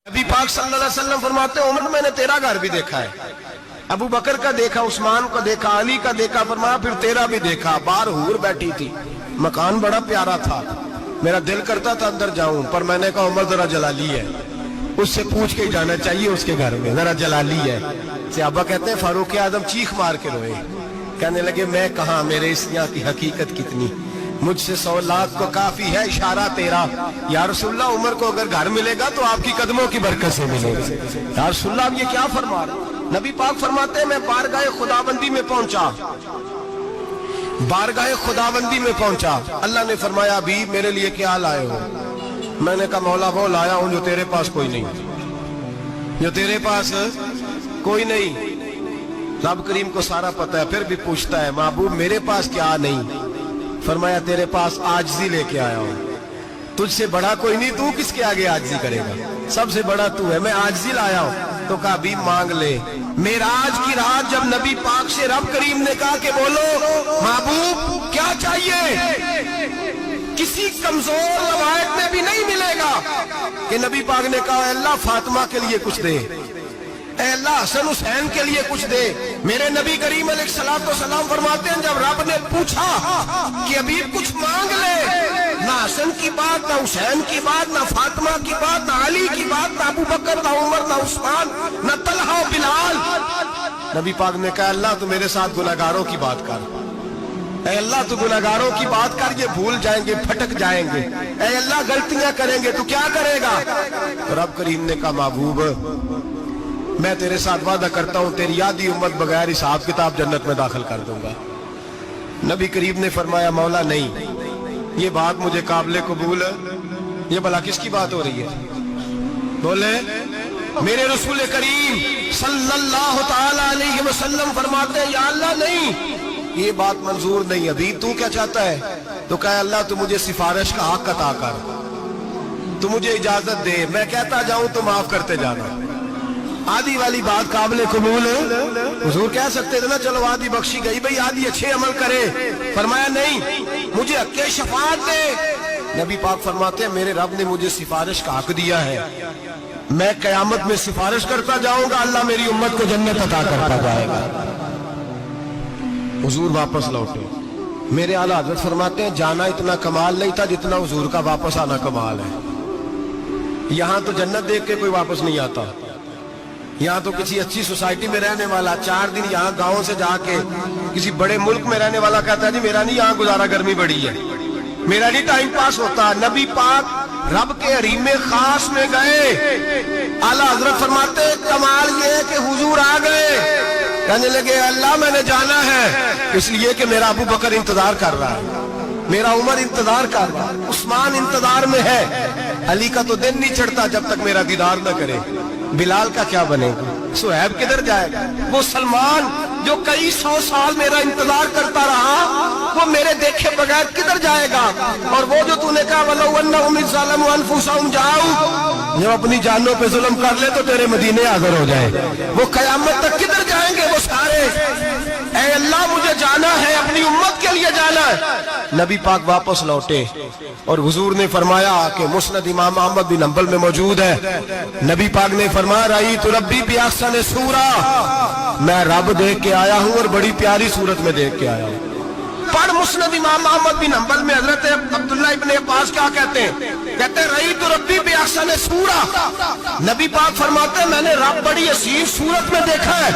नबी पाक सल्लल्लाहु अलैहि वसल्लम फरमाते हैं, उमर मैंने तेरा घर भी देखा है, अबू बकर का देखा, उस्मान का देखा, अली का देखा, फरमाया फिर तेरा भी देखा। बाहर हूर बैठी थी, मकान बड़ा प्यारा था, मेरा दिल करता था अंदर जाऊं, पर मैंने कहा उमर जरा जलाली है, उससे पूछ के जाना चाहिए उसके घर में, जरा जलाली है। सहाबा कहते हैं फारूक आजम चीख मार के रोए, कहने लगे मैं कहा, मेरे इस यहाँ की हकीकत कितनी, मुझसे 100 लाख को काफी है इशारा तेरा। या रसूलल्लाह उमर को अगर घर मिलेगा तो आपकी कदमों की बरकत से मिलेगा। या रसूलल्लाह आप ये क्या फरमा रहे? नबी पाक फरमाते हैं मैं बारगाह खुदाबंदी में पहुंचा, बारगाह खुदाबंदी में पहुंचा, अल्लाह ने फरमाया अभी मेरे लिए क्या लाए हो? मैंने कहा मौला वो लाया हूं जो तेरे पास कोई नहीं, जो तेरे पास कोई नहीं। रब करीम को सारा पता है, फिर भी पूछता है महबूब मेरे पास क्या नहीं? फरमाया तेरे पास आजिज़ी लेके आया हूं, तुझसे बड़ा कोई नहीं, तू किसके आगे आजिज़ी करेगा, सबसे बड़ा तू है, मैं आजिज़ी लाया हूं। तो कहा भी मांग ले। मेराज की रात जब नबी पाक से रब करीम ने कहा कि बोलो महबूब क्या चाहिए, किसी कमजोर रवायत में भी नहीं मिलेगा कि नबी पाक ने कहा अल्लाह फातिमा के लिए कुछ दे, अल्लाह हसन हुसैन के लिए कुछ दे। मेरे नबी करीम अलैहिस्सलाम फरमाते हैं जब रब ने पूछा कि अभी कुछ मांग ले, ना हसन की बात, ना हुसैन की बात, ना फातिमा की बात, ना अली की बात, ना अबू बकर, ना उमर, ना उस्मान, ना तलहा बिलाल, नबी पाक ने कहा अल्लाह तू मेरे साथ गुनाहगारों की बात कर, ऐ अल्लाह तू गुनाहगारों की बात कर, ये भूल जाएंगे, भटक जाएंगे, ऐ अल्लाह गलतियां करेंगे, तू क्या करेगा? तो रब करीम ने कहा महबूब मैं तेरे साथ वादा करता हूं तेरी आधी उम्मत बगैर हिसाब किताब जन्नत में दाखिल कर दूंगा। नबी करीम ने फरमाया मौला नहीं, ये बात मुझे काबिल कबूल है, ये भला किसकी बात हो रही है? बोले मेरे रसूल करीम सल्लल्लाहु ताला अलैहि वसल्लम फरमाते हैं या अल्लाह नहीं, ये बात मंजूर नहीं, अभी तू क्या चाहता है? तो कहा अल्लाह तू मुझे सिफारिश का हक अता कर, तू मुझे इजाजत दे, मैं कहता जाऊं तो माफ करते जाना। आधी वाली बात काबिल कबूल है, हुजूर कह सकते थे ना चलो आधी बख्शी गई भाई, आधी अच्छे अमल करे। फरमाया नहीं, मुझे हक़ शफाअत दे। नबी पाक फरमाते हैं मेरे रब ने मुझे सिफारिश का हक दिया है, मैं कयामत में सिफारिश करता जाऊंगा, अल्लाह मेरी उम्मत को जन्नत अता करता जाएगा। हुजूर वापस लौटे, मेरे आला हज़रत फरमाते हैं जाना इतना कमाल नहीं था जितना हुजूर का वापस आना कमाल है। यहां तो जन्नत देख के कोई वापस नहीं आता, यहाँ तो किसी अच्छी सोसाइटी में रहने वाला 4 दिन यहाँ गांव से जाके किसी बड़े मुल्क में रहने वाला कहता है जी मेरा नहीं यहाँ गुजारा, गर्मी बड़ी है, मेरा नहीं टाइम पास होता। नबी पाक रब के हरीम खास में गए, आला हजरत फरमाते कमाल ये है कि हुजूर आ गए, कहने लगे अल्लाह मैंने जाना है इसलिए कि मेरा अबू बकर इंतजार कर रहा है, मेरा उमर इंतजार कर रहा है, उस्मान इंतजार में है, अली का तो दिन नहीं चढ़ता जब तक मेरा दीदार न करे, बिलाल का क्या बनेगा, सुहैब किधर जाएगा, वो सलमान जो कई 100 साल मेरा इंतजार करता रहा वो मेरे देखे बगैर किधर जाएगा। और वो जो तूने कहा वलो अन्नहुम ज़लमू अनफुसहुम जाऊ, जो अपनी जानों पे जुल्म कर ले तो तेरे मदीने हाजिर हो जाए, वो कयामत तक किधर जाएंगे वो सारे? ऐ अल्लाह मुझे जाना है, अपनी उम्मत के लिए जाना है। नबी पाक वापस लौटे और हुजूर ने फरमाया कि मुस्नद इमाम अहमद बिन हंबल में मौजूद है, नबी पाक ने फरमाया रही तो रब्बी भी अहसन सूरा, मैं रब देख के आया हूं और बड़ी प्यारी सूरत में देख के आया हूं। पर मुस्नद इमाम अहमद बिन हंबल में हजरत अब्दुल्लाह इब्न अब्बास क्या कहते हैं? कहते हैं रही तो रब्बी भी अहसन सूरा, नबी पाक फरमाते हैं मैंने रब बड़ी हसीन सूरत में देखा है।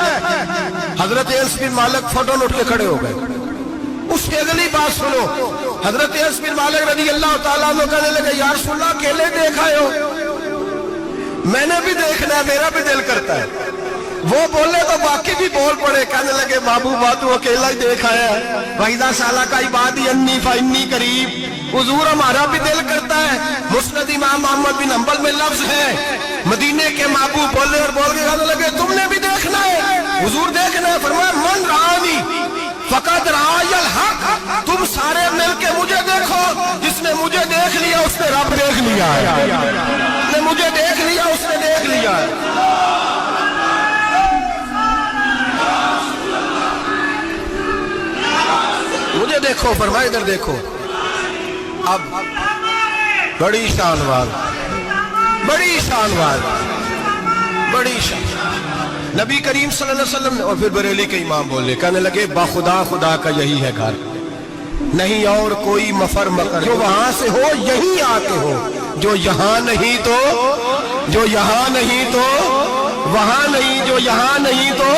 हजरत अनस बिन मालिक फौरन उठ के खड़े हो गए। उसकी अगली बात सुनो, हजरत अनस बिन मालिक रज़ी अल्लाह ताला अन्हु कहने लगे या रसूलल्लाह अकेले देखा हो? मैंने भी देखना है, मेरा भी दिल करता है। वो बोले तो बाकी भी बोल पड़े, कहने लगे महबूबा तू अकेला ही देखा है, वहीदा साला का इबादी अन्नी फन्नी करीब, हुजूर हमारा भी दिल करता है। मुस्नद इमाम अहमद बिन हंबल में लफ्ज है मदीने के महबूब बोले और बोल के कहने लगे तुमने भी देखना है? हुजूर देखना है। फरमाया मन रानी फकत रायल हक, तुम सारे मिलके मुझे देखो, जिसने मुझे देख लिया उसने रब देख लिया है, जिसने मुझे देख लिया उसने देख लिया है। मुझे देखो, फरमाया इधर देखो। अब बड़ी शान वाल, बड़ी शान वाल बड़ी शान। नबी करीम सल्लल्लाहु अलैहि वसल्लम ने, और फिर बरेली के इमाम बोले, कहने लगे बाखुदा खुदा का यही है घर, नहीं और कोई मफर मकर, जो वहां से हो यहीं आके हो, जो यहाँ नहीं तो, जो यहाँ नहीं तो वहां नहीं, जो यहाँ नहीं तो,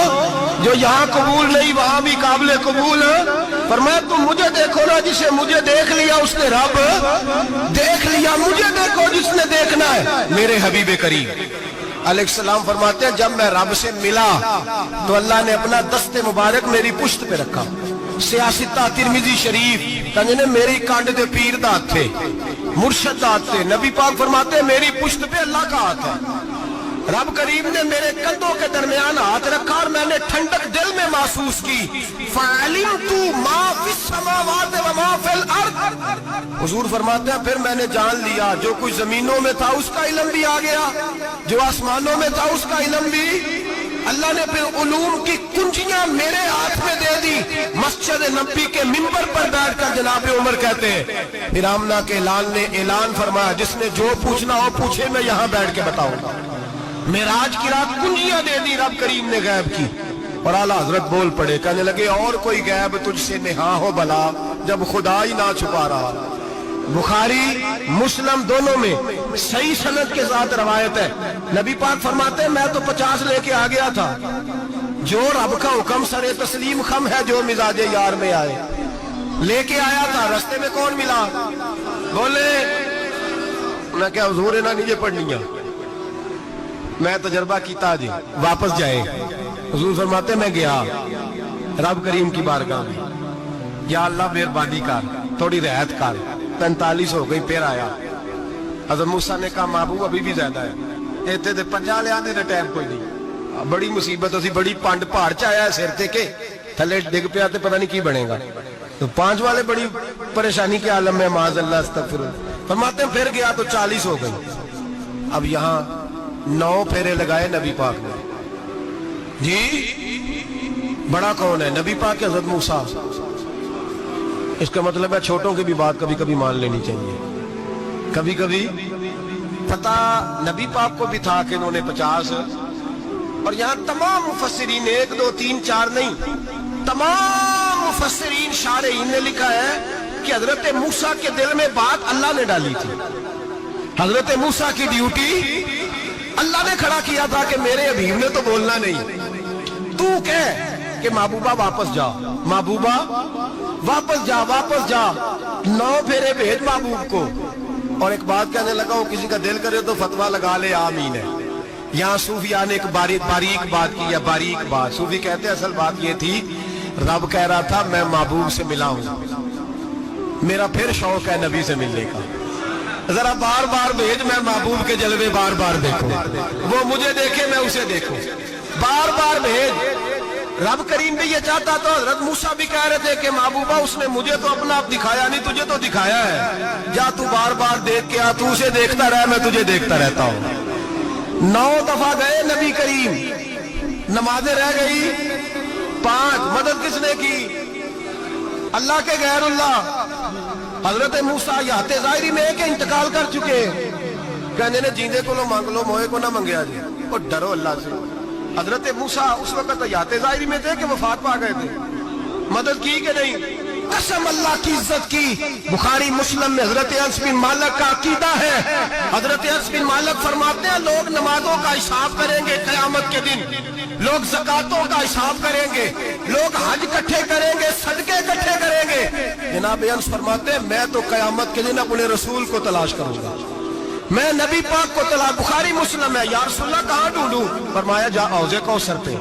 जो यहाँ कबूल नहीं वहां भी काबिल कबूल है। फरमाया तुम मुझे देखो ना, जिसे मुझे देख लिया उसने रब देख लिया, मुझे देखो जिसने देखना है मेरे हबीब करीम अलैहिस्सलाम। फरमाते हैं जब मैं रब से मिला तो अल्लाह ने अपना दस्ते मुबारक मेरी पुश्त पे रखा। सियासता तिरमिजी शरीफ कहने ने मेरी कांड दे पीर दा हाथ थे, मुर्शद दा हाथ थे। नबी पाक फरमाते हैं मेरी पुश्त पे अल्लाह का हाथ है। रब करीम ने मेरे कंधों के दरमियान हाथ रखा और मैंने ठंडक दिल में महसूस की। फ़अलिमतु मा फिस समावात व मा फिल अर्द। हुजूर फरमाते हैं फिर मैंने जान लिया जो कुछ जमीनों में था उसका इल्म भी आ गया, जो आसमानों में था उसका इल्म भी। अल्लाह ने फिर उलूम की कुंजियां मेरे हाथ में दे दी। मस्जिद नबी के मिंबर पर बैठकर जनाब उमर कहते हैं फिर आमना के लाल ने ऐलान फरमाया जिसने जो पूछना हो पूछे, मैं यहाँ बैठ के बताऊंगा। मेराज की रात कुंजियां दे दी रब करीम ने गैब की। और आला हजरत बोल पड़े, कहने लगे और कोई गैब तुझसे नेहा हो भला जब खुदा ही ना छुपा रहा। बुखारी मुस्लिम दोनों में सही सनद के साथ रवायत है। नबी पाक फरमाते हैं मैं तो 50 लेके आ गया था, जो रब का हुक्म सरे तस्लीम खम है, जो मिजाजे यार में आए लेके आया था। रास्ते में कौन मिला? बोले मैं क्या हुजूर है ना नीचे पढ़नी, मैं तजर्बा कीता जी वापस जाए। हुजूर फरमाते मैं गया रब करीम की बारगाह में, या अल्लाह मेहरबानी कर थोड़ी रियायत कर। 45 हो गई, फिर आया। हज़रत मूसा ने कहा महबूब अभी भी ज्यादा है, इतने तो 50 ले आने का टाइम कोई नहीं। बड़ी मुसीबत असी बड़ी पंड पहाड़ च आया सिर ते के थले डिग पिया तो पता नहीं की बनेगा। तो 5 वाले बड़ी परेशानी के आलम में माज़अल्लाह अस्तगफिरुल्लाह। फरमाते फिर गया तो 40 हो गई। अब यहाँ 9 फेरे लगाए नबी पाक ने जी। बड़ा कौन है? नबी पाक के हज़रत मूसा। इसका मतलब है छोटों की भी बात कभी कभी मान लेनी चाहिए। कभी कभी पता नबी पाक को भी था कि इन्होंने 50, और यहाँ तमाम मुफस्सिरीन 1 2 3 4 नहीं, तमाम मुफस्सिरीन शारहीन ने लिखा है कि हजरत मूसा के दिल में बात अल्लाह ने डाली थी। हजरत मूसा की ड्यूटी अल्लाह ने खड़ा किया था कि मेरे हबीब ने तो बोलना नहीं, तू कह कि महबूबा वापस जा, महबूबा वापस जा, वापस जा। 9 फेरे भेज महबूब को। और एक बात कहने लगा हूं, किसी का दिल करे तो फतवा लगा ले, आमीन है। यहाँ सूफिया ने एक बारीक बात की है, बारीक बात। सूफी कहते हैं असल बात ये थी, रब कह रहा था मैं महबूब से मिला हूं, मेरा फिर शौक है नबी से मिलने का, जरा बार बार भेज, मैं महबूब के जलवे बार बार देखूं, वो मुझे देखे मैं उसे देखूं, बार बार भेज। रब करीम भी ये चाहता तो हजरत मूसा भी कह रहे थे कि महबूबा उसने मुझे तो अपना आप दिखाया नहीं, तुझे तो दिखाया है, जा तू बार बार देख के आ, तू उसे देखता रह, मैं तुझे देखता रहता हूं। 9 दफा गए नबी करीम, नमाजें रह गई 5। मदद किसने की? अल्लाह के गैरुल्लाह। हजरत मूसा याते जाहिरी में के इंतकाल कर चुके, कहने ने जींदे को मांग लो, मोए को ना मंगया जी, और डरो अल्लाह से। हजरत मूसा उस वक्त याते जाहिरी में थे कि वफात पा गए थे, मदद की कि नहीं? कसम अल्लाह की इज्जत की। बुखारी मुस्लिम में हजरत अनस बिन मालिक का अकीदा है। हजरत अनस बिन मालिक फरमाते हैं लोग नमाजों का हिसाब करेंगे क़यामत के दिन, लोग ज़कातों का हिसाब करेंगे, लोग हज इकट्ठे करेंगे, सदके इकट्ठे करेंगे। जनाब अनस फरमाते हैं मैं तो क़यामत के दिन अपने रसूल को तलाश करूंगा, मैं नबी पाक को तलाश। बुखारी मुस्लिम है। या रसूलल्लाह कहाँ ढूंढूं? फरमाया जा औज़े कौसर पे,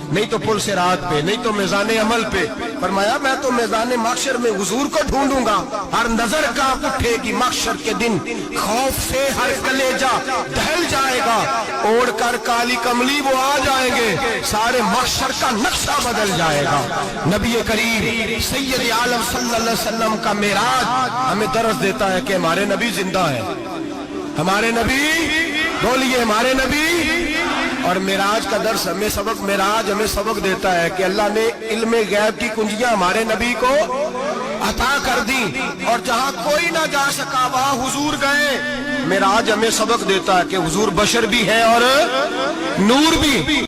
नहीं तो पुल से रात पे, नहीं तो मैज़ाने अमल पे। फरमाया मैं तो मैज़ाने महशर में हुजूर को ढूंढूंगा। हर नजर कांप उठेगी महशर के दिन, खौफ से हर कलेजा दहल जाएगा, ओढ़ कर काली कमली वो आ जाएंगे, सारे महशर का नक्शा बदल जाएगा। नबी करीम सैयद आलम सल्लल्लाहु अलैहि वसल्लम का मेराज हमें दर्स देता है कि हमारे नबी जिंदा है, हमारे नबी, बोलिए हमारे नबी। और मेराज का दर्स हमें सबक, मेराज हमें सबक देता है कि अल्लाह ने इल्मे गैब की कुंजियां हमारे नबी को अता कर दी, और जहां कोई ना जा सका वहां हुजूर गए। मेराज हमें सबक देता है कि हुजूर बशर भी है और नूर भी